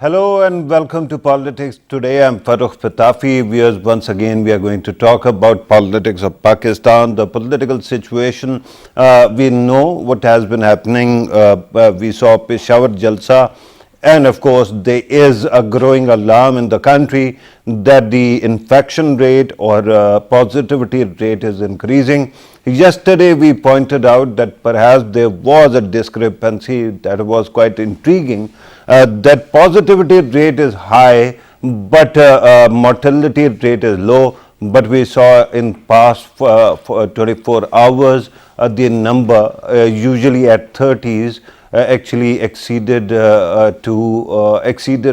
Hello and welcome to Politics Today. I'm Farooq Patafi. Once again, we are going to talk about politics of Pakistan, the political situation. We know what has been happening. We saw Peshawar Jalsa, and of course, there is a growing alarm in the country that the infection rate or positivity rate is increasing. Yesterday, we pointed out that perhaps there was a discrepancy that was quite intriguing. That positivity rate is high, but mortality rate is low. But we saw in past 24 hours, the number usually at 30s actually exceeded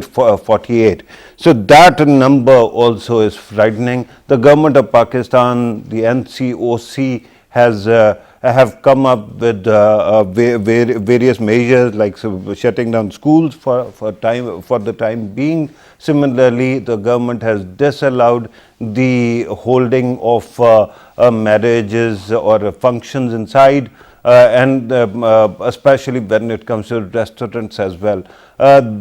48. So that number also is frightening. The government of Pakistan, the NCOC, have come up with various measures like shutting down schools for the time being. Similarly, the government has disallowed the holding of marriages or functions inside. And especially when it comes to restaurants as well.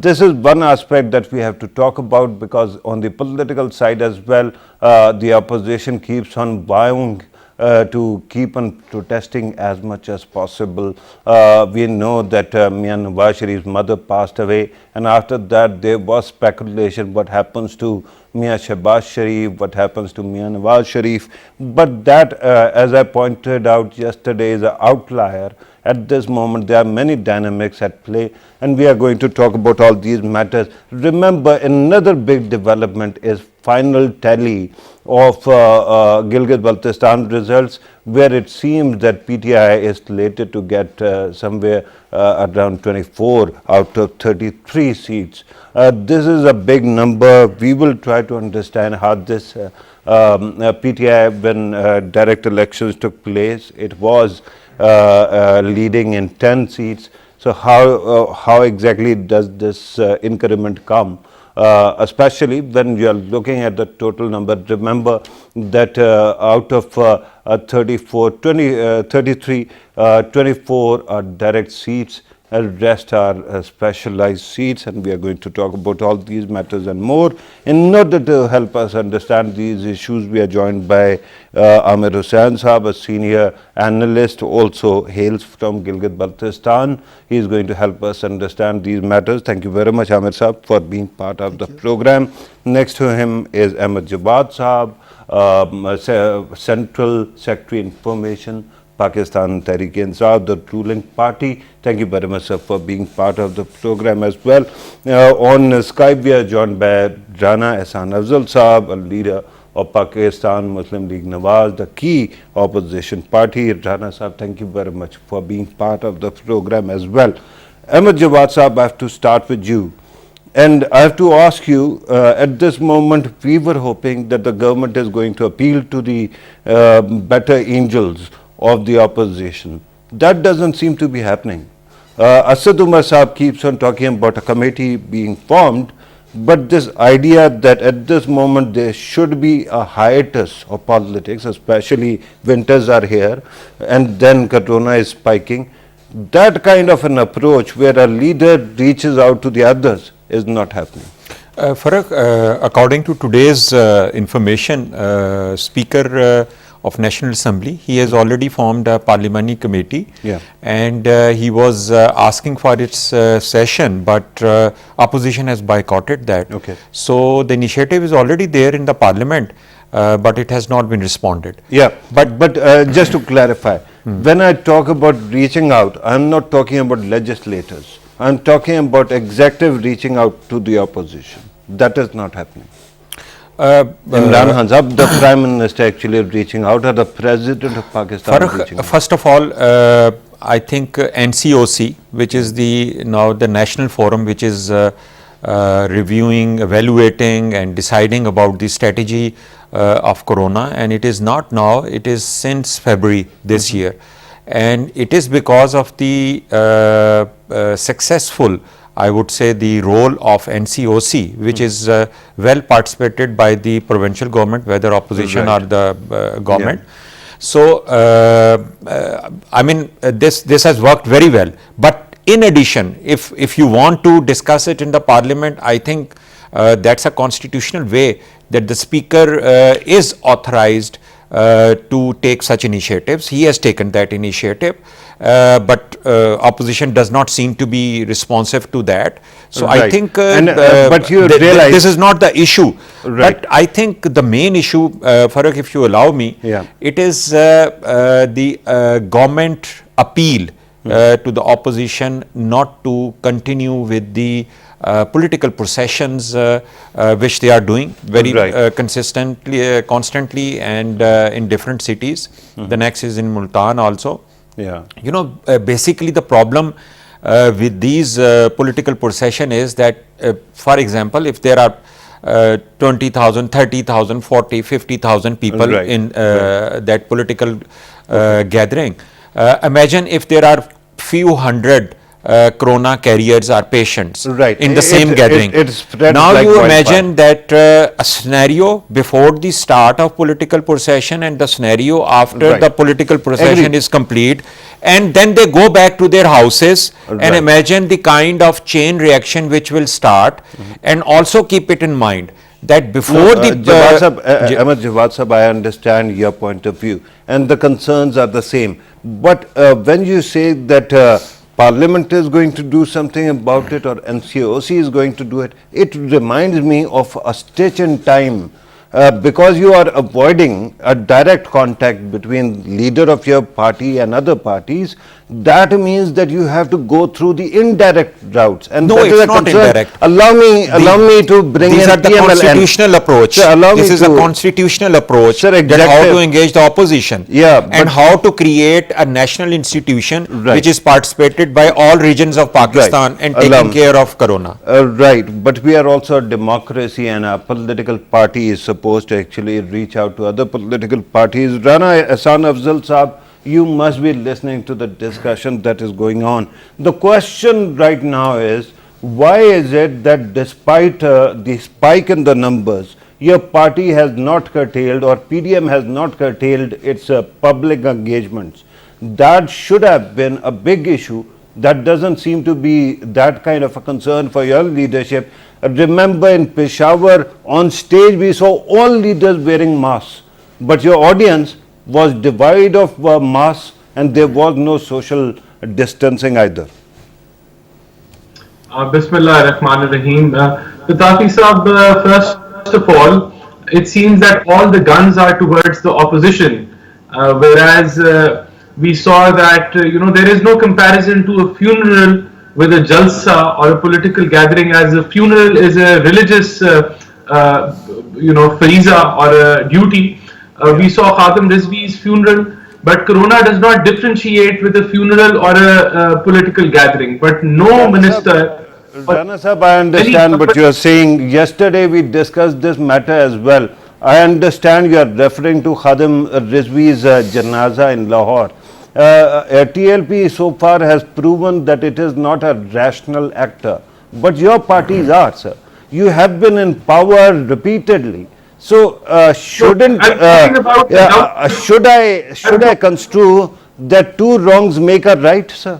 This is one aspect that we have to talk about, because on the political side as well, the opposition keeps on vowing to keep on protesting as much as possible. We know that Mian Nawaz Sharif's mother passed away, and after that there was speculation what happens to Mian Shehbaz Sharif, what happens to Mian Nawaz Sharif. But that, as I pointed out yesterday, is an outlier. At this moment, there are many dynamics at play, and we are going to talk about all these matters. Remember, another big development is final tally of Gilgit-Baltistan results, where it seems that PTI is slated to get somewhere around 24 out of 33 seats. This is a big number. We will try to understand how this PTI, when direct elections took place, it was leading in 10 seats. So how exactly does this increment come? Especially when you are looking at the total number. Remember that out of 33, 24 are direct seats, and rest are specialized seats, and we are going to talk about all these matters and more. In order to help us understand these issues, we are joined by Amir Hussain Saab, a senior analyst, also hails from Gilgit-Baltistan. He is going to help us understand these matters. Thank you very much, Amir Saab, for being part of the program. Next to him is Ahmed Jawad Saab, Central Secretary Information, Pakistan Tehreek-e-Insaf, the ruling party. Thank you very much, sir, for being part of the program as well. On Skype, we are joined by Rana Ehsan Afzal Saab, a leader of Pakistan Muslim League Nawaz, the key opposition party. Rana Saab, thank you very much for being part of the program as well. Ahmed Jawad Saab, I have to start with you. And I have to ask you, at this moment, we were hoping that the government is going to appeal to the better angels of the opposition. That doesn't seem to be happening. Asad Umar Saab keeps on talking about a committee being formed, but this idea that at this moment there should be a hiatus of politics, especially winters are here and then corona is spiking, that kind of an approach where a leader reaches out to the others is not happening. Farooq, according to today's information, Speaker of National Assembly, he has already formed a parliamentary committee, and he was asking for its session, but opposition has boycotted that. So the initiative is already there in the parliament, but it has not been responded. But just to clarify, when I talk about reaching out, I am not talking about legislators. I am talking about executive reaching out to the opposition. That is not happening. Imran Khan Saab, the Prime Minister actually reaching out, or the President of Pakistan reaching out? First of all, I think NCOC, which is now the national forum, which is reviewing, evaluating and deciding about the strategy of corona, and it is not now, it is since February this year, and it is because of the successful, I would say, the role of NCOC, which is well participated by the provincial government, whether opposition or the government. So, I mean, this has worked very well. But in addition, if you want to discuss it in the parliament, I think that's a constitutional way that the speaker is authorized to take such initiatives. He has taken that initiative, but opposition does not seem to be responsive to that. So I Right. think, but you realize- this is not the issue. Right. But I think the main issue, Farooq, if you allow me, Yeah. it is the government appeal to the opposition not to continue with the political processions which they are doing very Right. consistently, constantly, and in different cities. The next is in Multan also. Yeah. You know, basically the problem with these political procession is that, for example, if there are 20,000, 30,000, 40, 50,000 people Right. in that political gathering, imagine if there are few hundred corona carriers or patients Right. in the same gathering. It spreads now like you wildfire. imagine that a scenario before the start of political procession and the scenario after Right. the political procession Agreed. is complete, and then they go back to their houses, and Right. imagine the kind of chain reaction which will start. And also keep it in mind that before the Jawad Sahab, Ahmed Jawad Sahab, I understand your point of view and the concerns are the same. But when you say that Parliament is going to do something about it or NCOC is going to do it, it reminds me of a stitch in time. Because you are avoiding a direct contact between leader of your party and other parties, that means that you have to go through the indirect routes, and No, that is it's a not concern. indirect. Allow me to bring these in are the PMLN. constitutional approach. Sir, allow This me is a to- constitutional approach Sir, that how executive- to engage the opposition. Yeah, and but- how to create a national institution Right. which is participated by all regions of Pakistan and Allow taking me. care of corona. Right, but we are also a democracy and a political party is supposed to actually reach out to other political parties. Rana Ahsan Afzal Saab, you must be listening to the discussion that is going on. The question right now is, why is it that despite the spike in the numbers, your party has not curtailed or PDM has not curtailed its public engagements? That should have been a big issue. That doesn't seem to be that kind of a concern for your leadership. Remember in Peshawar, on stage we saw all leaders wearing masks, but your audience was devoid of masks and there was no social distancing either. Bismillah ar-Rahman ar-Rahim. Patafi Saab, first of all, it seems that all the guns are towards the opposition, whereas we saw that there is no comparison to a funeral with a jalsa or a political gathering, as a funeral is a religious fariza or a duty. We saw Khatam Rizvi's funeral, but Corona does not differentiate with a funeral or a political gathering. But no minister. Rana Sahab, I understand, but you are saying yesterday we discussed this matter as well. I understand you are referring to Khadim Rizvi's janaza in Lahore. TLP so far has proven that it is not a rational actor, but your parties are, sir. You have been in power repeatedly. So shouldn't I'm talking about should I construe that two wrongs make a right, sir?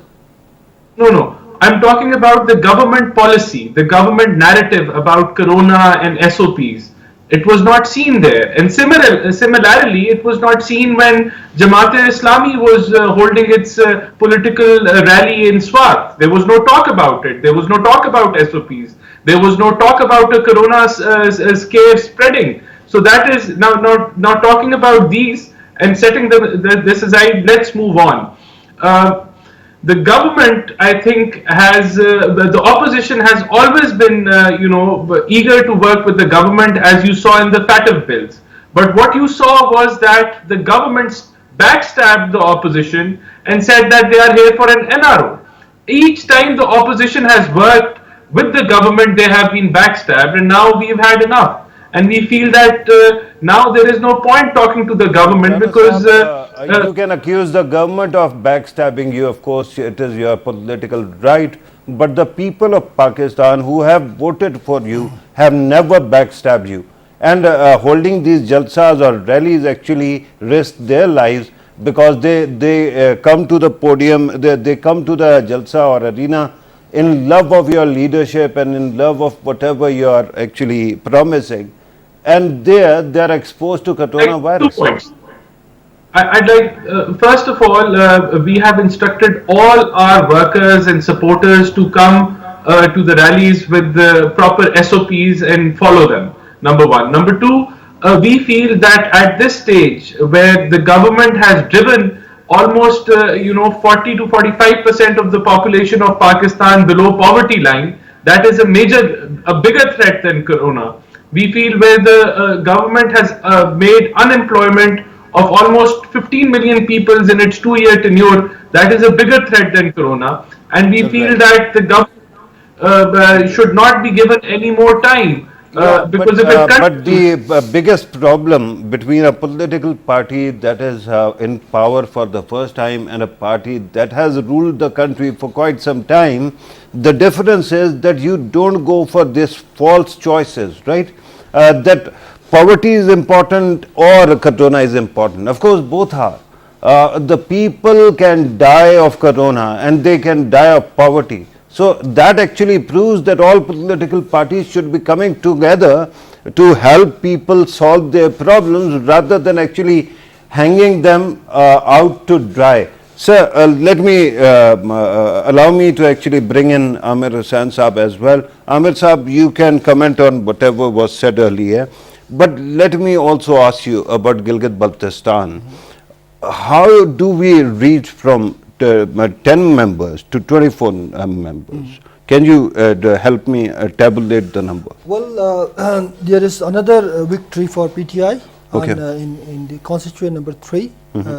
No. I'm talking about the government policy, the government narrative about Corona and SOPs. It was not seen there. And similarly, it was not seen when Jamaat-e-Islami was holding its political rally in Swat. There was no talk about it. There was no talk about SOPs. There was no talk about a Corona scare spreading. So that is now talking about these and setting this aside. Let's move on. The government, I think, has the opposition has always been eager to work with the government, as you saw in the FATF bills. But what you saw was that the government backstabbed the opposition and said that they are here for an NRO. Each time the opposition has worked with the government, they have been backstabbed, and now we've had enough. And we feel that now there is no point talking to the government because you can accuse the government of backstabbing you. Of course, it is your political right. But the people of Pakistan who have voted for you have never backstabbed you. And holding these jalsas or rallies actually risk their lives because they come to the podium, they come to the Jalsa or arena in love of your leadership and in love of whatever you are actually promising, and there they are exposed to Two coronavirus. points. I'd like, first of all, we have instructed all our workers and supporters to come to the rallies with the proper SOPs and follow them. Number one. Number two, we feel that at this stage, where the government has driven almost 40 to 45% of the population of Pakistan below poverty line, that is a bigger threat than corona. We feel where the government has made unemployment of almost 15 million people in its 2-year tenure, that is a bigger threat than corona. And we feel that the government should not be given any more time. Because if it but the biggest problem between a political party that is in power for the first time and a party that has ruled the country for quite some time, the difference is that you don't go for these false choices, right? That poverty is important or corona is important. Of course, both are. The people can die of corona and they can die of poverty. So that actually proves that all political parties should be coming together to help people solve their problems rather than actually hanging them out to dry. Sir, let me allow me to actually bring in Amir Hussain Saab as well. Amir Saab, you can comment on whatever was said earlier, but let me also ask you about Gilgit-Baltistan. How do we reach from 10 members to 24 members? Can you help me tabulate the number? Well, there is another victory for PTI Okay. in the constituent number 3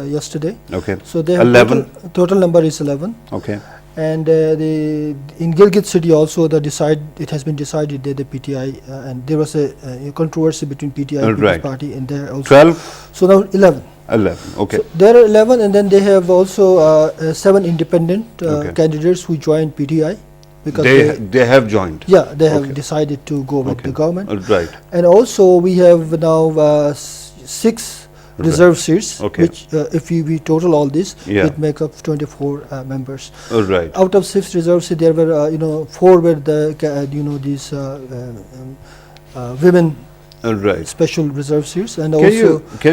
yesterday. Okay. So they have 11. Total number is 11. Okay. And in Gilgit city also it has been decided that the PTI and there was a controversy between PTI and People's Right. Party and there also. 12? So now 11. 11. Okay. So there are 11, and then they have also 7 independent Okay. candidates who joined PTI because They have joined. yeah, they have Okay. decided to go with the government. Right. And also we have now 6 reserve seats, Okay. which if we total all this, Yeah. it makes up 24 members. Right. Out of 6 reserve seats, there were 4 were these women Right. special reserve seats, and Can also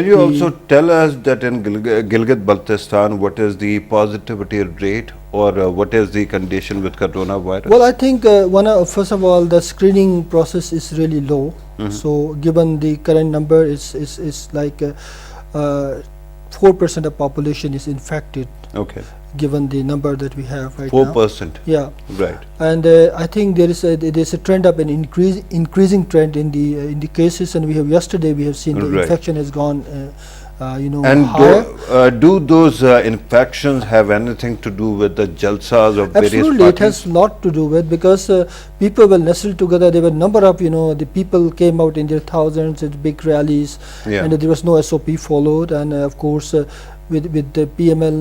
you the- also tell us that in Gilgit-Baltistan, what is the positivity rate or what is the condition with coronavirus? Well, I think first of all, the screening process is really low. So, given the current number is like 4% of population is infected, Okay. given the number that we have right now. 4%. Yeah, Right. and I think there's a trend of an increasing trend in the cases, and yesterday we have seen the Right. infection has gone And higher. do those infections have anything to do with the jalsas of various Absolutely, it parties? has lot to do with, because people were nestled together. There were number of the people came out in their thousands at big rallies, Yeah. and there was no SOP followed, and of course with the PML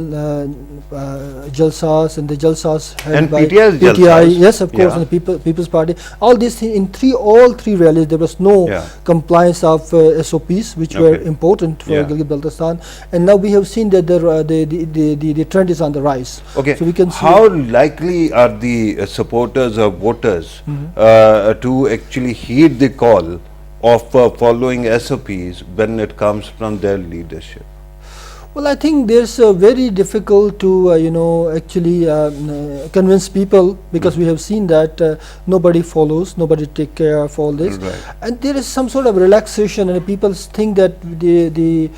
jalsas and the jalsas held And by PTI's PTI, jalsas. yes, of course, Yeah. and the People's Party. All these things in all three rallies, there was no Yeah. compliance of SOPs, which were Okay. important for Yeah. Gilgit-Baltistan, and now we have seen that the trend is on the rise. Okay. So we can see How likely are the supporters or voters to actually heed the call of following SOPs when it comes from their leadership? Well, I think there's very difficult to actually convince people, because we have seen that nobody follows, nobody take care of all this, Right. and there is some sort of relaxation, and people think that the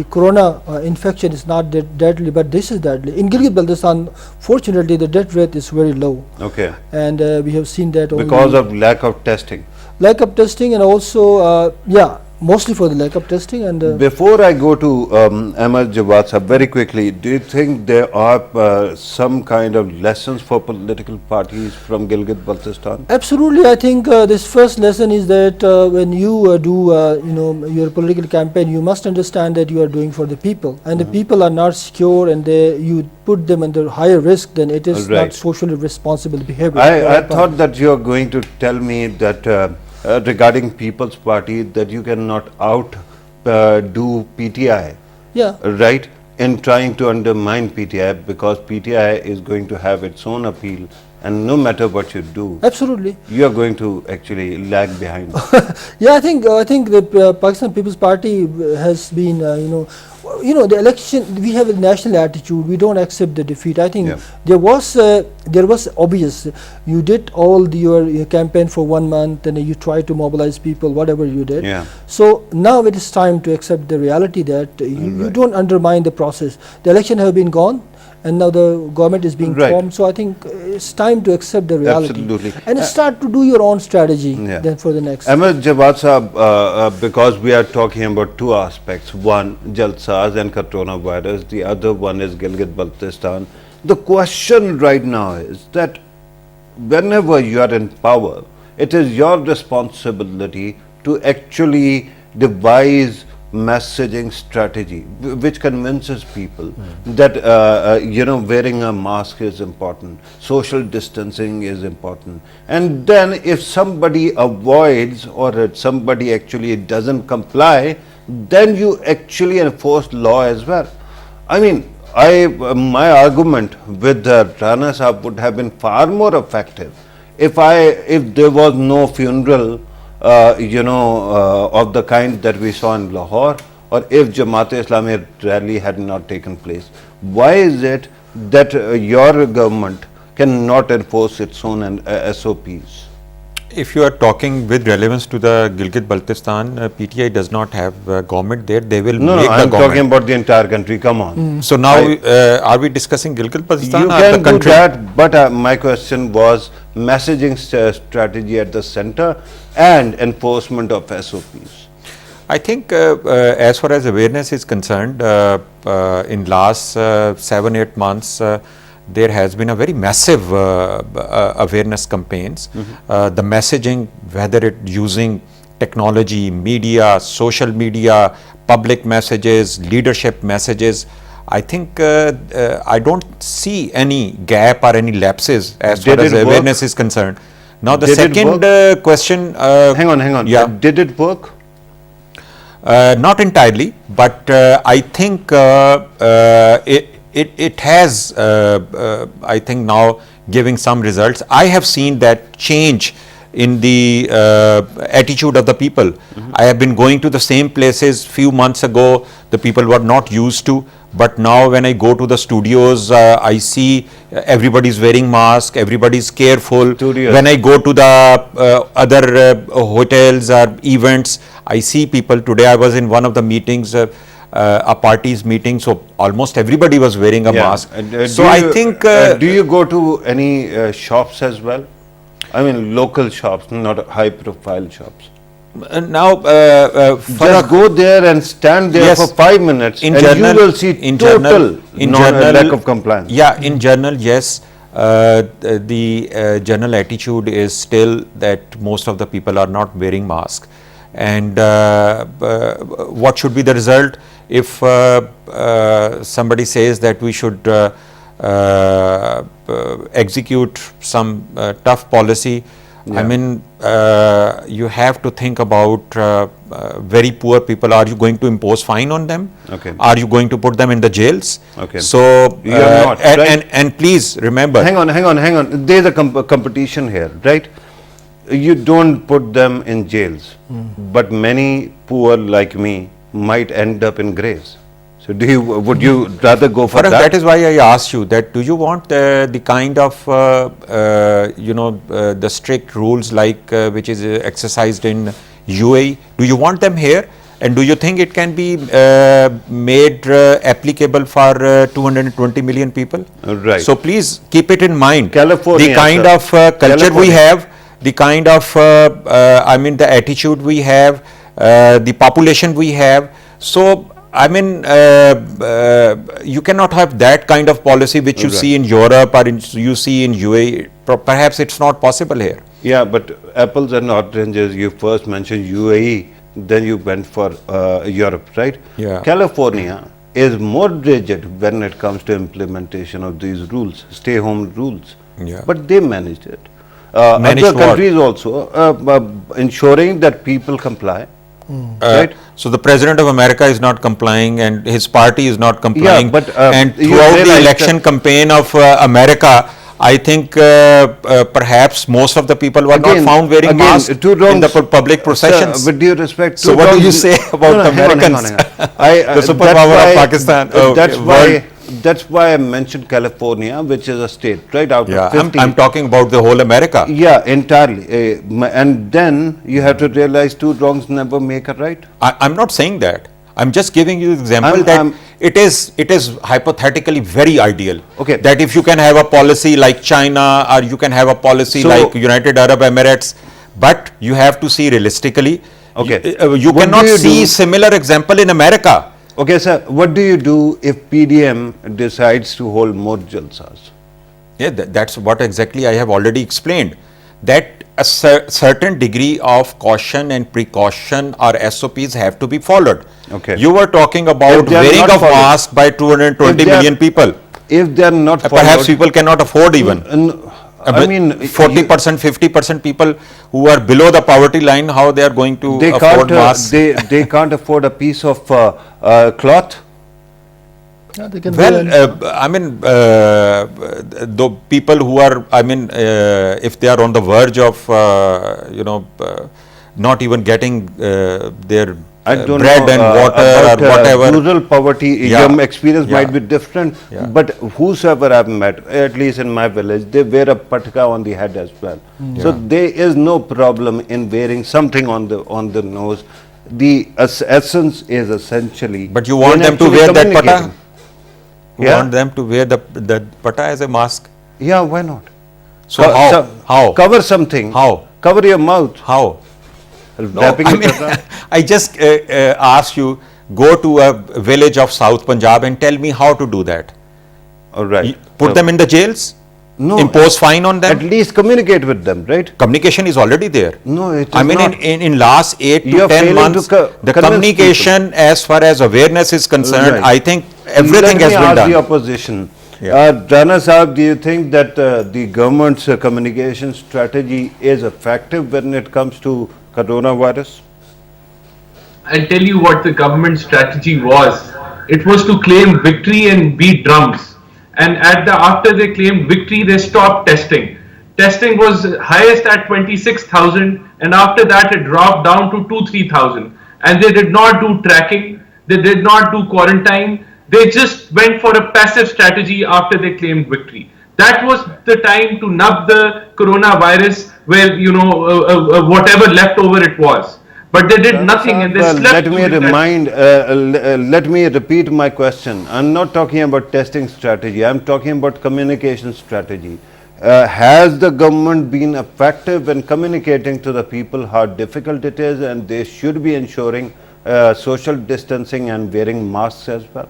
corona infection is not deadly, but this is deadly. In Gilgit-Baltistan, fortunately, the death rate is very low, Okay. and we have seen that Because of lack of testing. lack of testing, and also mostly for the lack of testing. And Before I go to Ahmed Jawad Sahab, very quickly, do you think there are some kind of lessons for political parties from Gilgit-Baltistan? absolutely, I think this first lesson is that when you do your political campaign, you must understand that you are doing for the people, and the people are not secure, and you put them under higher risk, then it is Right. not socially responsible behavior. I thought that you are going to tell me that regarding People's Party that you cannot do PTI, Yeah. right? in trying to undermine PTI, because PTI is going to have its own appeal, and no matter what you do, Absolutely. you are going to actually lag behind. Yeah, I think the Pakistan People's Party has been, the election. We have a national attitude. We don't accept the defeat. I think Yeah. there was obvious. You did all your campaign for 1 month, and you tried to mobilize people, whatever you did. Yeah. So now it is time to accept the reality that you Right. don't undermine the process. The election have been gone, and now the government is being Right. formed. So I think it's time to accept the reality. Absolutely. And start to do your own strategy Yeah. then for the next. Ahmed Jawad Sahab, because we are talking about two aspects, one Jalsas and coronavirus, the other one is Gilgit-Baltistan. The question right now is that whenever you are in power, it is your responsibility to actually devise messaging strategy which convinces people that wearing a mask is important, social distancing is important, and then if somebody avoids or if somebody actually doesn't comply, then you actually enforce law as well. I mean, my argument with Rana Sahab would have been far more effective if there was no funeral of the kind that we saw in Lahore, or if Jamaat-e-Islami rally had not taken place. Why is it that your government cannot enforce its own SOPs? If you are talking with relevance to the Gilgit-Baltistan, PTI does not have government there. They will No, make the I'm government. talking about the entire country. Come on. So now, are we discussing Gilgit-Baltistan You or can the do country? that, but my question was messaging strategy at the center and enforcement of SOPs. I think as far as awareness is concerned, in last 7-8 months, there has been a very massive awareness campaigns. The messaging, whether it using technology, media, social media, public messages, leadership messages, I think I don't see any gap or any lapses as far Did as it work? awareness is concerned. Now the Did it second question. Hang on. Yeah. Did it work? Not entirely, but I think it has, I think now giving some results. I have seen that change in the attitude of the people. I have been going to the same places few months ago, the people were not used to, but now when I go to the studios, I see everybody's wearing mask, everybody's careful. Studios. When I go to the other hotels or events, I see people. Today I was in one of the meetings, a party's meeting, so almost everybody was wearing a mask. So I think do you go to any shops as well? I mean, local shops, not high-profile shops. now Just go there and stand there Yes. for 5 minutes, in and general, you will see in total general, lack of compliance. Yeah, in general, yes. The general attitude is still that most of the people are not wearing mask. And what should be the result if somebody says that we should execute some tough policy? I mean, you have to think about very poor people. Are you going to impose fine on them? Okay. Are you going to put them in the jails? Okay. So, You are not, right? and please remember. Hang on. There's a competition here, right? You don't put them in jails, but many poor like me might end up in graves. So would you rather go for Farah, that? that is why I asked you that do you want the kind of the strict rules like which is exercised in UAE? Do you want them here? And do you think it can be made applicable for 220 million people? Right. So please keep it in mind. California, the kind sir. of culture we California. have, the kind of the attitude we have, the population we have. So I mean, you cannot have that kind of policy which you see in Europe or you see in UAE. Perhaps it's not possible here. Yeah, but apples and oranges, you first mentioned UAE, then you went for Europe, right? Yeah. California is more rigid when it comes to implementation of these rules, stay-home rules. Yeah. But they managed it. Managed Other what? countries also ensuring that people comply. Right. So the President of America is not complying and his party is not complying. but, and you throughout the realize election that- campaign of America, I think perhaps most of the people were not found wearing masks two in the wrongs, public processions. Sir, with due respect, So two what do you wrongs- say about hang on, Americans? hang on. I, The superpower that's of why- Pakistan, That's world. That's why I mentioned California, which is a state, right out Yeah, of 50. I'm talking about the whole America. Yeah, entirely. And then you have to realize two wrongs never make a right. I'm not saying that. I'm just giving you example I'm- that it is hypothetically very ideal. Okay. That if you can have a policy like China or you can have a policy So- like United Arab Emirates, but you have to see realistically. Okay. You What cannot do you see do? similar example in America. Okay, sir, what do you do if PDM decides to hold more jalsas? Yeah, that's what exactly I have already explained. That a certain degree of caution and precaution or SOPs have to be followed. Okay. You were talking about If they are wearing not of followed- mask by 220 If they are- million people. If they are not followed, Perhaps people cannot afford even. I mean, 40%, 50% people who are below the poverty line, how they are going to they afford can't. masks? They can't afford a piece of cloth. Yeah, they can Well, go and- I mean, the people who are, I mean, if they are on the verge of, not even getting their I don't bread know and water about, or whatever. rural poverty. Yeah. Your experience Yeah. might be different, Yeah. but whosoever I've met, at least in my village, they wear a patka on the head as well. So Yeah. there is no problem in wearing something on the nose. The essence is essentially. But you want in them to actually wear that pata? communicating. You Yeah. want them to wear the pata as a mask? Yeah, why not? So Co- how? Cover something. How? Cover your mouth. How? No, Wrapping I it mean, around. I just ask you, go to a village of South Punjab and tell me how to do that. All right. Put So- them in the jails? No. Impose fine on them? At least communicate with them, right? Communication is already there. No, it I is mean, not. in last 8 You to are 10 failing to months, the convince communication as far as awareness is concerned, Right. I think everything has Let me been ask done. the opposition. Yeah. Rana Saab, do you think that the government's communication strategy is effective when it comes to coronavirus? I'll tell you what the government strategy was. It was to claim victory and beat drums. And after they claimed victory, they stopped testing. Testing was highest at 26,000, and after that it dropped down to 3,000. And they did not do tracking. They did not do quarantine. They just went for a passive strategy after they claimed victory. That was the time to nub the coronavirus, where whatever leftover it was. But they did nothing, and they Well, slept. let me during that. remind, let me repeat my question. I'm not talking about testing strategy. I'm talking about communication strategy. Has the government been effective in communicating to the people how difficult it is, and they should be ensuring social distancing and wearing masks as well?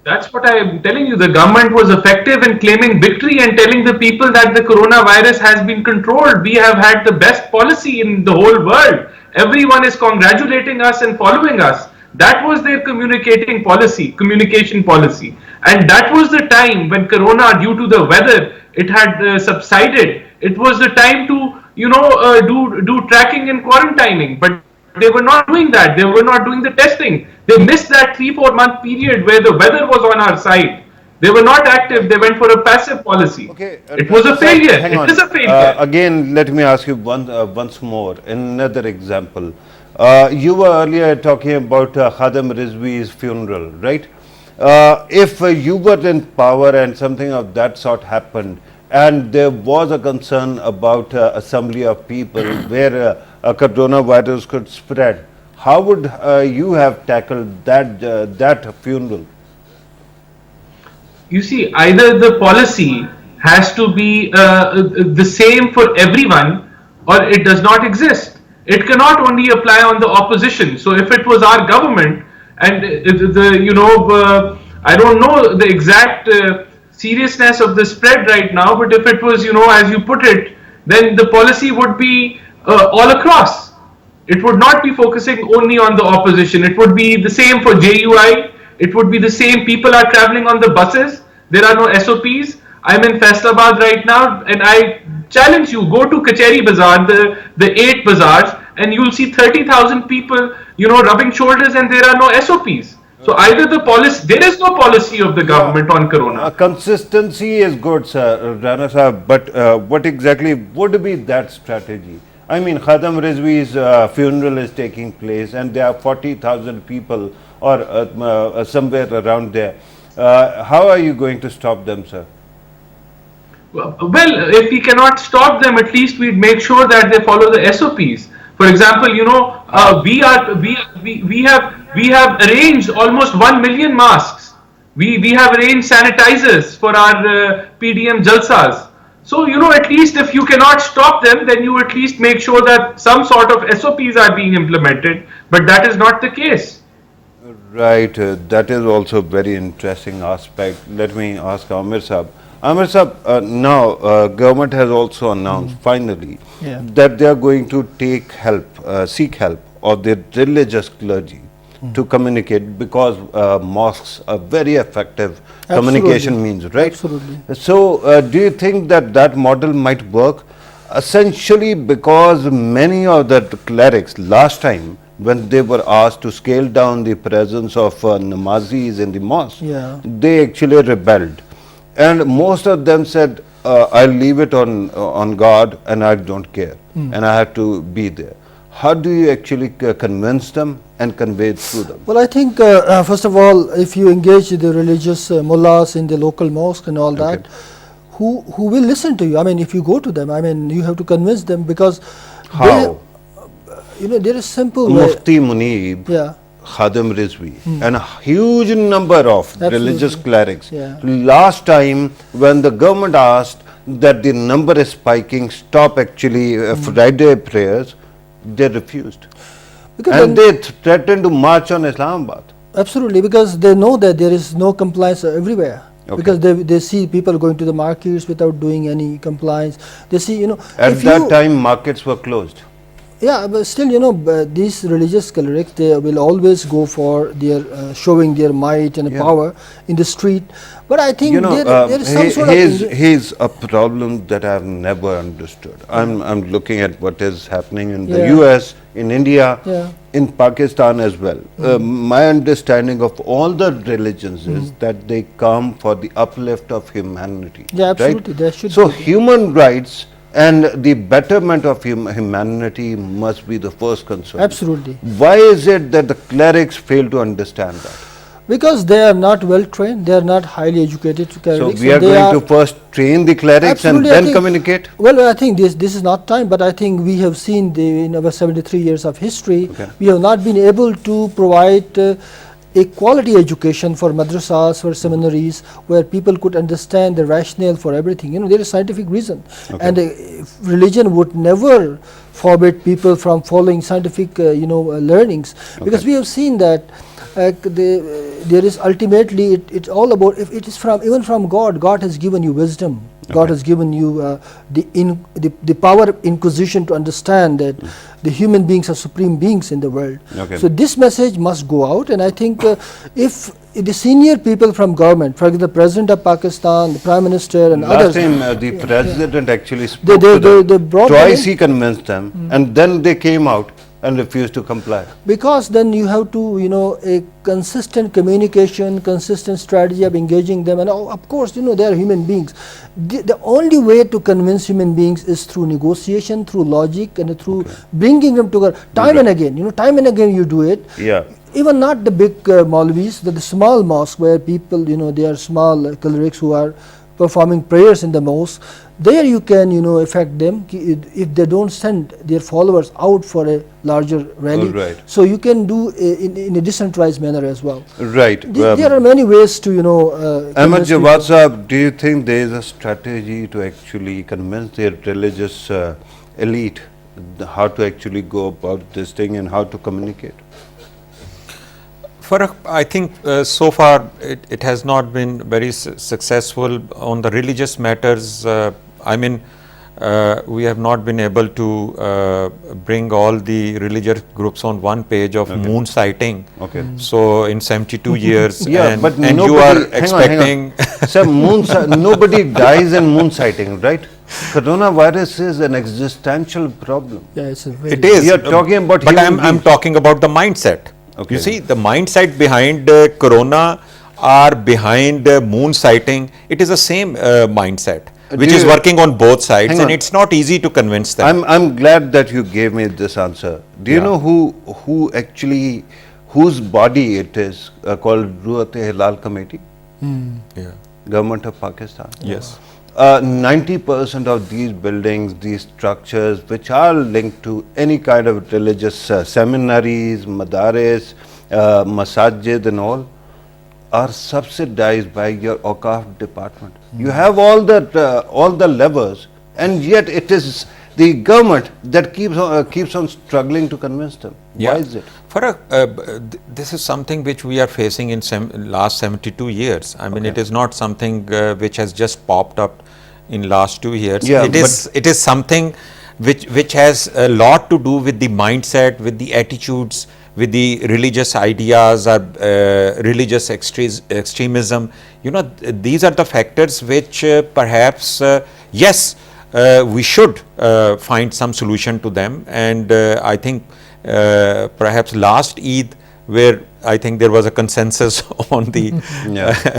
That's what I am telling you. The government was effective in claiming victory and telling the people that the coronavirus has been controlled. We have had the best policy in the whole world. Everyone is congratulating us and following us. That was their communication policy. And that was the time when corona, due to the weather, it had subsided. It was the time to, do tracking and quarantining. But they were not doing that. They were not doing the testing. They missed that 3-4 month period where the weather was on our side. They were not active. They went for a passive policy. Okay, It was a failure. hang It on. is a failure. Again, let me ask you once more, another example. You were earlier talking about Khadim Rizvi's funeral, right? If you were in power and something of that sort happened, and there was a concern about assembly of people where a coronavirus could spread, how would you have tackled that funeral? You see, either the policy has to be the same for everyone, or it does not exist. It cannot only apply on the opposition. So if it was our government, and I don't know the exact seriousness of the spread right now, but if it was, as you put it, then the policy would be all across. It would not be focusing only on the opposition. It would be the same for JUI. It would be the same. People are traveling on the buses. There are no SOPs. I'm in Faistabad right now, and I challenge you, go to Kacheri Bazaar, the 8 bazaars, and you'll see 30,000 people rubbing shoulders and there are no SOPs. So either the policy, there is no policy of the government on corona. Consistency is good, sir, Rana Sahab, but what exactly would be that strategy? I mean, Khatam Rizvi's funeral is taking place and there are 40,000 people or somewhere around there. How are you going to stop them, sir? Well, if we cannot stop them, at least we'd make sure that they follow the SOPs. For example, we have arranged almost 1 million masks. We have arranged sanitizers for our PDM Jalsas. So, at least if you cannot stop them, then you at least make sure that some sort of SOPs are being implemented. But that is not the case. Right, that is also a very interesting aspect. Let me ask Amir Sahab. Amir Sahab, now government has also announced finally that they are going to seek help of the religious clergy to communicate, because mosques are very effective communication means, right? Absolutely. So do you think that model might work? Essentially because many of the clerics last time, when they were asked to scale down the presence of namazis in the mosque, they actually rebelled. And most of them said, I'll leave it on God and I don't care. And I have to be there. How do you actually convince them and convey it through them? Well, I think first of all, if you engage the religious mullahs in the local mosque and all that, who will listen to you? I mean, if you go to them, I mean, you have to convince them, because how? There is simple way. Mufti Munib, Khadim Rizvi, and a huge number of religious clerics. Last time when the government asked that the number is spiking, stop actually Friday prayers, they refused. And they threatened to march on Islamabad. Absolutely, because they know that there is no compliance everywhere. Because they see people going to the markets without doing any compliance. They see, At that time, markets were closed. Yeah, but still, these religious clerics, they will always go for their showing their might and power in the street. But I think there is some sort of... Here's a problem that I've never understood. I'm looking at what is happening in the US, in India, in Pakistan as well. My understanding of all the religions is that they come for the uplift of humanity. Yeah, absolutely. Right? There should so be. Human rights and the betterment of humanity must be the first concern. Absolutely. Why is it that the clerics fail to understand that? Because they are not well trained, they are not highly educated clerics. So we are going to first train the clerics and then communicate? Well, I think this is not time, but I think we have seen in our 73 years of history, we have not been able to provide a quality education for madrasas, for seminaries, where people could understand the rationale for everything. There is scientific reason. And religion would never forbid people from following scientific, learnings. Because we have seen that there is ultimately, it's all about, if it is even from God, God has given you wisdom. God has given you the power of inquisition to understand that the human beings are supreme beings in the world. So this message must go out, and I think if the senior people from government, for example, the President of Pakistan, the Prime Minister and others. Last time the President actually spoke to them. They brought twice he convinced them, and then they came out and refused to comply. Because then you have to, a consistent communication, consistent strategy of engaging them, and of course, they are human beings. The only way to convince human beings is through negotiation, through logic, and through bringing them together time and again. Time and again you do it. Even not the big Maulvis, the small mosque where people, they are small clerics who are performing prayers in the mosque. There you can, affect them if they don't send their followers out for a larger rally. So you can do in a decentralized manner as well. There are many ways to, Ahmad Jawad Sahab, do you think there is a strategy to actually convince the religious elite how to actually go about this thing and how to communicate? I think so far it has not been very successful on the religious matters. I mean, we have not been able to bring all the religious groups on one page of moon sighting. Okay. So in 72 years, Yeah, and, but and nobody, you are hang expecting. on. Sir, nobody dies in moon sighting, right? Coronavirus is an existential problem. Yeah, it's a very It is. We are talking about but human I'm beings. talking about the mindset. Okay. You see, the mindset behind corona or behind moon sighting, it is the same mindset, which Do is you- working on both sides, Hang and on. it's not easy to convince them. I'm glad that you gave me this answer. Do you Yeah. know who actually, whose body it is called Ruhat-e-Hilal Committee? Yeah. Government of Pakistan. Yes. 90% of these buildings, these structures, which are linked to any kind of religious seminaries, madaris, masajid and all, are subsidized by your Awqaf department. You have all the levers, and yet it is the government that keeps on struggling to convince them. Yeah. Why is it? Farah, this is something which we are facing in last 72 years. I mean, it is not something which has just popped up in last 2 years. Yeah, it is something which has a lot to do with the mindset, with the attitudes, with the religious ideas or religious extremism. You know, these are the factors which perhaps, yes, we should find some solution to them, and I think perhaps last Eid, where I think there was a consensus on the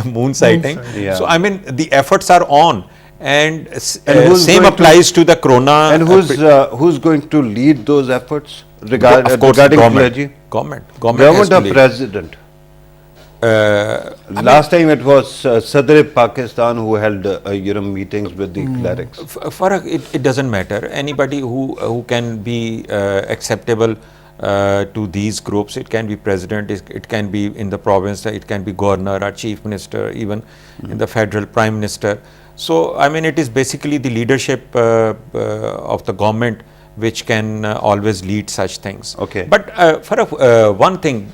moon sighting. Yeah. So I mean, the efforts are on, and who's same going applies to the corona. And who's going to lead those efforts of course, regarding clergy? Government has Government to or lead. President? Last time it was Sadr-e-Pakistan who held meetings with the clerics. Farah, it doesn't matter. Anybody who can be acceptable to these groups, it can be president, it can be in the province, it can be governor or chief minister, even in the federal prime minister. So I mean, it is basically the leadership of the government which can always lead such things. Okay. But Farah, one thing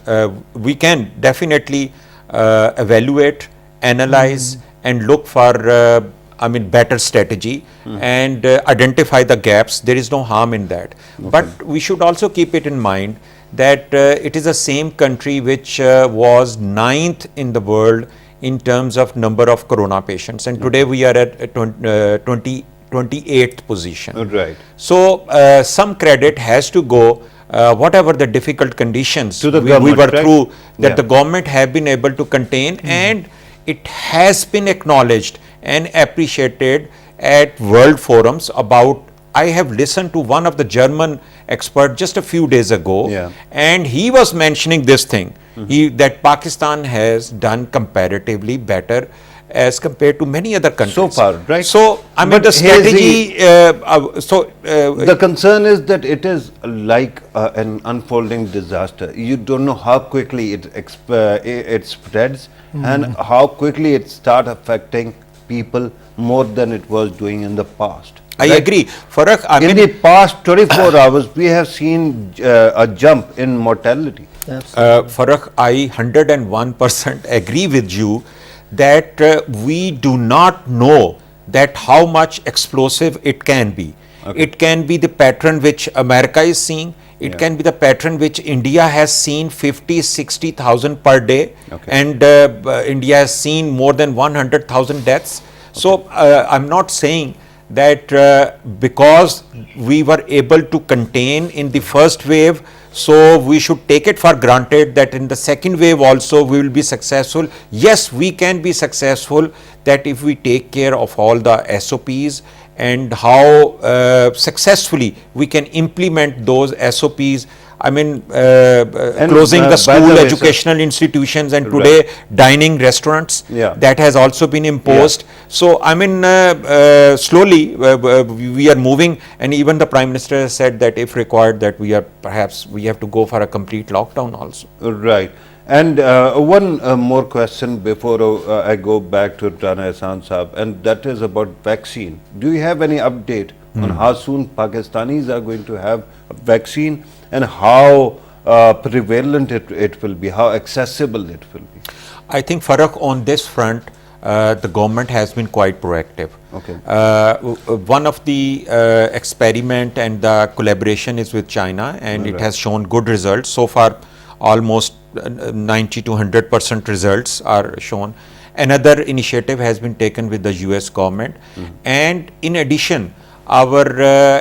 we can definitely evaluate, analyze, and look for I mean, better strategy and identify the gaps. There is no harm in that. But we should also keep it in mind that it is the same country which was 9th in the world in terms of number of corona patients, and today we are at 28th position. Right. So some credit has to go, whatever the difficult conditions To the we government, were right? through, that Yeah. the government have been able to contain, and it has been acknowledged and appreciated at world forums. About, I have listened to one of the German expert just a few days ago, Yeah. and he was mentioning this thing, that Pakistan has done comparatively better as compared to many other countries. So far, right? So I mean, But the here's strategy. The concern is that it is like an unfolding disaster. You don't know how quickly it spreads and how quickly it starts affecting people more than it was doing in the past. I right? agree. Farah, I In mean, the past 24 hours, we have seen a jump in mortality. Farah, I 101% agree with you that we do not know that how much explosive it can be. It can be the pattern which America is seeing. It can be the pattern which India has seen 50-60,000 per day, and India has seen more than 100,000 deaths. So I'm not saying that because we were able to contain in the first wave, so we should take it for granted that in the second wave also we will be successful. Yes, we can be successful, that if we take care of all the SOPs and how successfully we can implement those SOPs. I mean, closing the by the school, way, sir, educational institutions, and today dining restaurants, Yeah. that has also been imposed. So I mean, slowly we are moving, and even the Prime Minister has said that if required, that we have to go for a complete lockdown also. Right. And one more question before I go back to Rana Ehsan Saab, and that is about vaccine. Do you have any update on how soon Pakistanis are going to have a vaccine, and how prevalent it will be, how accessible it will be? I think, Farah, on this front, the government has been quite proactive. Okay. One of the experiment and the collaboration is with China, and it has shown good results. So far, almost 90 to 100% results are shown. Another initiative has been taken with the US government, and in addition, our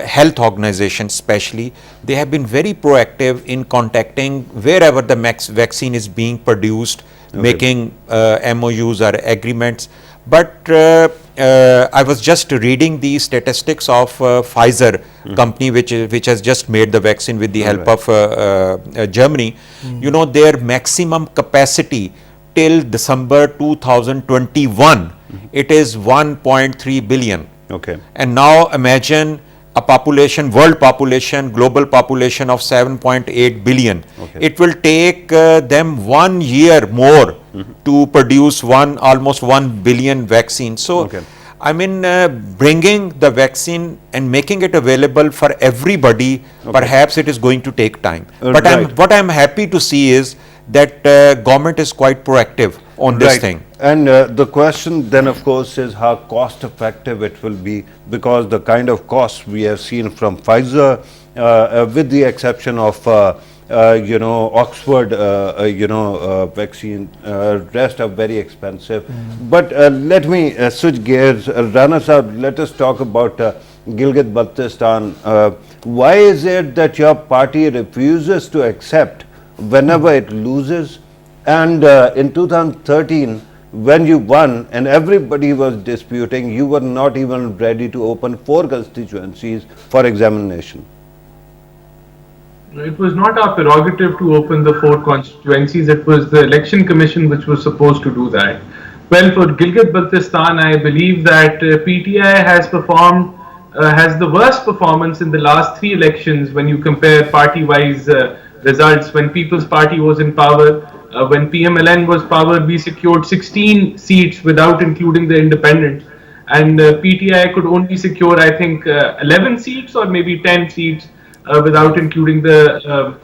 health organization especially, they have been very proactive in contacting wherever the vaccine is being produced, making MOUs or agreements. But I was just reading the statistics of Pfizer company, which has just made the vaccine with the help of Germany. You know, their maximum capacity till December 2021, it is 1.3 billion. Okay. And now imagine a population, world population, global population of 7.8 billion. Okay. It will take them 1 year more to produce almost 1 billion vaccines. So, Okay. I mean, bringing the vaccine and making it available for everybody, perhaps it is going to take time. But Right. what I'm happy to see is that government is quite proactive on this thing. And the question then, of course, is how cost effective it will be, because the kind of costs we have seen from Pfizer, with the exception of Oxford, vaccine, rest are very expensive. But let me switch gears. Rana Sahab, let us talk about Gilgit-Baltistan. Why is it that your party refuses to accept whenever it loses? And in 2013, when you won and everybody was disputing, you were not even ready to open 4 constituencies for examination. It was not our prerogative to open the 4 constituencies. It was the Election Commission which was supposed to do that. Well, for Gilgit-Baltistan, I believe that PTI has the worst performance in the last 3 elections when you compare party-wise results. When People's Party was in power, when PMLN was power, we secured 16 seats without including the independents, and PTI could only secure, I think, 11 seats or maybe 10 seats without including the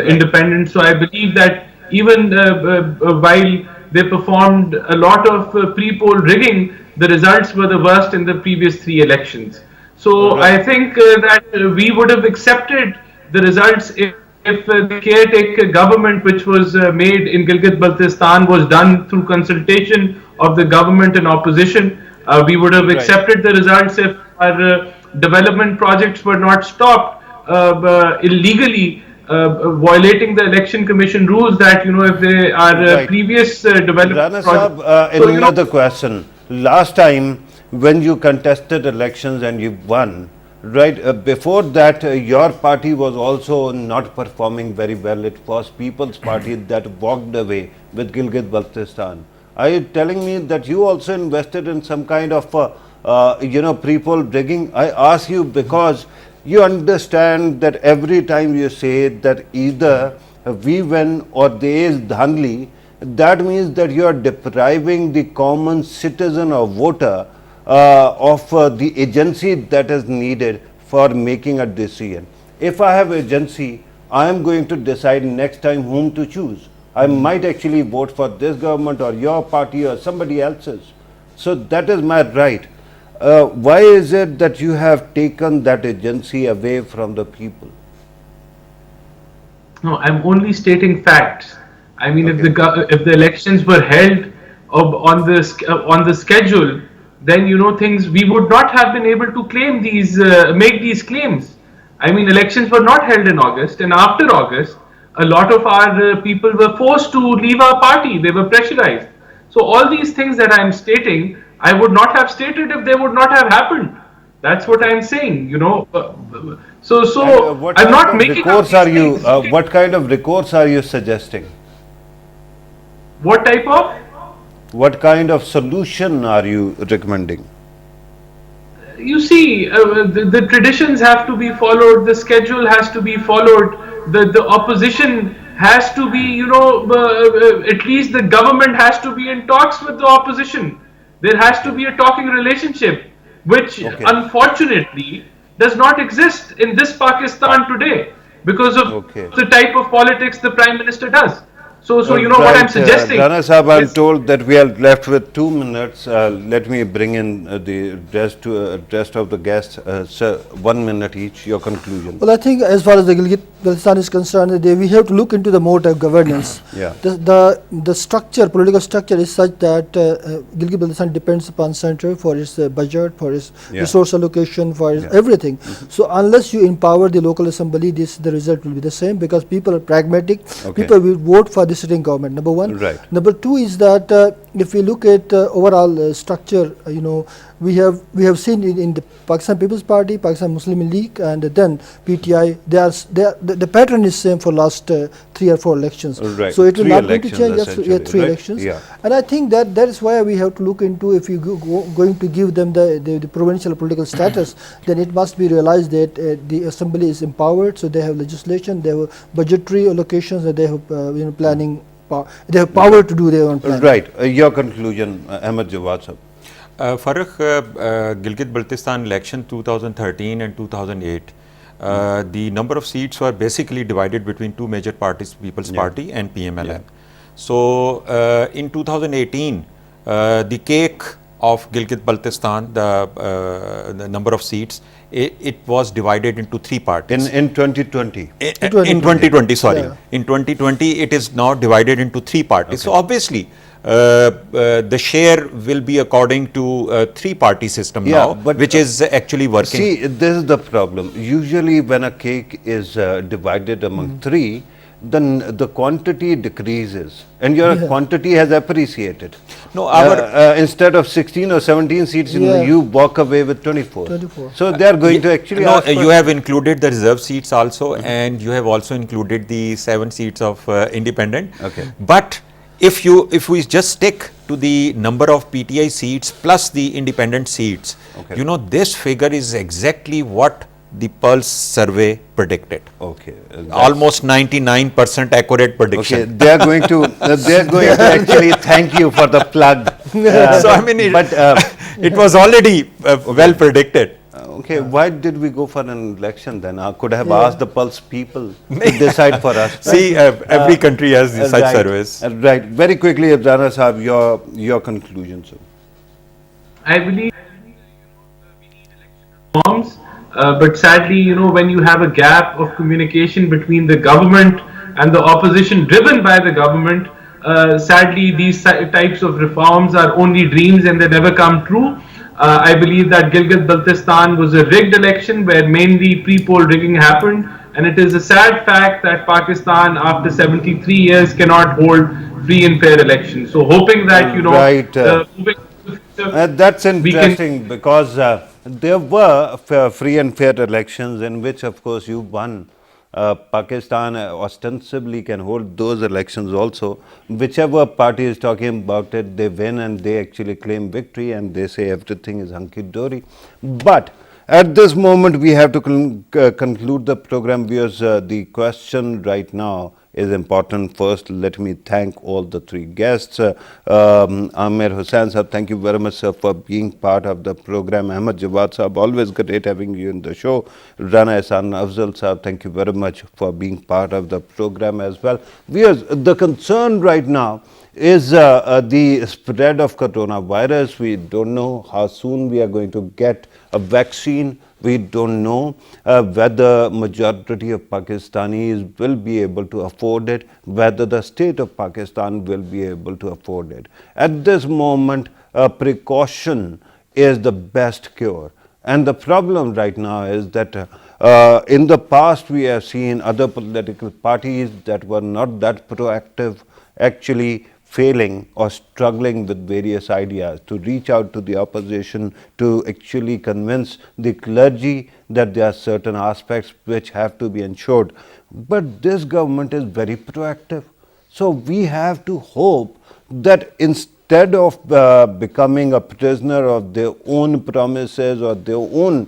independents. So I believe that even while they performed a lot of pre-poll rigging, the results were the worst in the previous 3 elections. So I think that we would have accepted the results if the caretaker government which was made in Gilgit-Baltistan was done through consultation of the government and opposition. We would have accepted the results if our development projects were not stopped illegally, violating the Election Commission rules that, if they are previous development Rana projects. Sahab, another question. Last time when you contested elections and you won, before that, your party was also not performing very well. It was People's Party that walked away with Gilgit-Baltistan. Are you telling me that you also invested in some kind of, pre-poll rigging? I ask you because you understand that every time you say that either we win or there is Dhandli, that means that you are depriving the common citizen or voter of the agency that is needed for making a decision. If I have agency, I am going to decide next time whom to choose. I might actually vote for this government or your party or somebody else's. So that is my right. Why is it that you have taken that agency away from the people? No, I'm only stating facts. I mean, if the elections were held on the schedule, then things, we would not have been able to claim these, make these claims. I mean, elections were not held in August, and after August, a lot of our people were forced to leave our party. They were pressurized. So all these things that I'm stating, I would not have stated if they would not have happened. That's what I'm saying. So I'm not making. What kind of recourse are you suggesting? What type of? What kind of solution are you recommending? You see, the traditions have to be followed, the schedule has to be followed, the opposition has to be, at least the government has to be in talks with the opposition. There has to be a talking relationship, which unfortunately does not exist in this Pakistan today because of the type of politics the Prime Minister does. So you know what I'm suggesting. Rana Sahab, I'm is- told that we are left with 2 minutes. Let me bring in the rest of the guests. Sir, 1 minute each. Your conclusion. Well, I think as far as the Gilgit-Baltistan is concerned, we have to look into the mode of governance. Yeah. The structure, political structure is such that Gilgit-Baltistan depends upon center for its budget, for its Yeah. resource allocation, for its Yeah. everything. So unless you empower the local assembly, the result will be the same, because people are pragmatic. Okay. People will vote for the sitting government. Number one. Right. Number two is that if we look at overall structure, we have seen in the Pakistan People's Party, Pakistan Muslim League, and then PTI. The pattern is same for last 3 or 4 elections. Right. So it will 3 not going to elections change. Yes, essentially, 3 right? elections. Yeah. And I think that is why we have to look into, if you going to give them the provincial political status, then it must be realized that the assembly is empowered, so they have legislation, they have budgetary allocations, and they have planning. They have power to do their own planning. Right. Your conclusion, Ahmed Jawad Sahab. Farrukh, Gilgit-Baltistan election 2013 and 2008, the number of seats were basically divided between two major parties, People's Party and PMLN. Yeah. So in 2018, the cake of Gilgit-Baltistan, the number of seats, it was divided into 3 parties. In 2020. In 2020, sorry. Yeah. In 2020, it is now divided into 3 parties. So obviously, the share will be according to a 3-party system Yeah, now, but, which is actually working. See, this is the problem. Usually when a cake is divided among 3, then the quantity decreases and your quantity has appreciated. No, instead of 16 or 17 seats, Yeah. you walk away with 24. 24. So they are going to actually no, ask for- you have included the reserve seats also, and you have also included the 7 seats of independent. Okay. But if we just stick to the number of PTI seats plus the independent seats, Okay. this figure is exactly what the Pulse survey predicted. Okay. Almost 99% accurate prediction. Okay, they are going to actually thank you for the plug. So I mean, it was already well predicted. Okay, why did we go for an election then? I could have asked the Pulse people to decide for us. See, every country has such Right, surveys. Right. Very quickly, Rana Sahab, your conclusion, sir. I believe we need election reforms, but sadly, when you have a gap of communication between the government and the opposition driven by the government, sadly, these types of reforms are only dreams and they never come true. I believe that Gilgit-Baltistan was a rigged election where mainly pre-poll rigging happened, and it is a sad fact that Pakistan, after 73 years, cannot hold free and fair elections. So, hoping that Right, moving to the future, That's we can- interesting because there were free and fair elections in which, of course, you won. Pakistan ostensibly can hold those elections also. Whichever party is talking about it, they win and they actually claim victory and they say everything is hunky-dory. But at this moment, we have to conclude the program, viewers. The question right now is important. First, let me thank all the 3 guests. Amir Hussain sir, thank you very much, sir, for being part of the program. Ahmed Jawad sahab, always great having you in the show. Rana Ehsan Afzal sahab, thank you very much for being part of the program as well. Viewers, the concern right now is the spread of coronavirus. We don't know how soon we are going to get a vaccine. We don't know whether majority of Pakistanis will be able to afford it, whether the state of Pakistan will be able to afford it. At this moment, precaution is the best cure. And the problem right now is that in the past we have seen other political parties that were not that proactive actually failing or struggling with various ideas to reach out to the opposition to actually convince the clergy that there are certain aspects which have to be ensured. But this government is very proactive. So we have to hope that instead of becoming a prisoner of their own promises or their own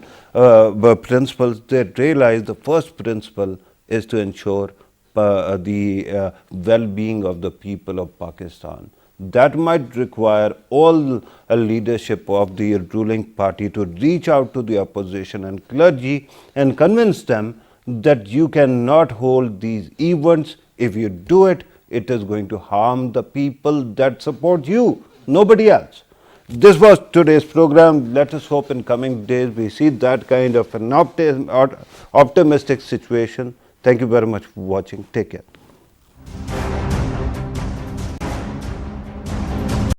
principles, they realize the first principle is to ensure the well-being of the people of Pakistan. That might require all leadership of the ruling party to reach out to the opposition and clergy and convince them that you cannot hold these events. If you do it, it is going to harm the people that support you, nobody else. This was today's program. Let us hope in coming days we see that kind of an optimistic situation. Thank you very much for watching. Take care.